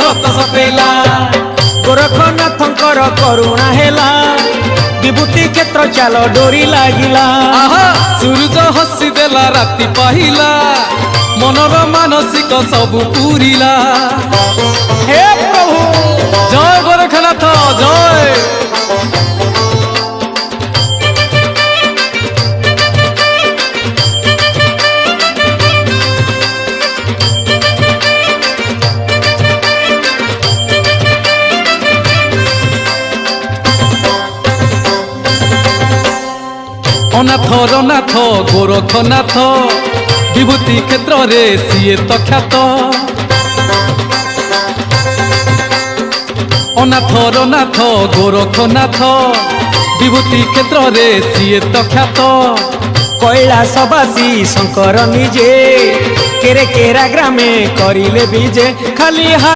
स्रोत सफेला गोरखनाथंकर करुणा हेला विभूति क्षेत्र चाल डोरी लागिला सूरज हसी देला राति पाहिला मनर मानसिक सब पूरिला हे प्रभु जय गोरखनाथ जय अनाथ रनाथ गोरखनाथ विभूति क्षेत्र रे सीए तो ख्यात अनाथ रनाथ गोरखनाथ विभूति क्षेत्र रे सीए तो ख्यात कैलासवासी शंकर निजे केरे केरा ग्रामे करिले बीजे खाली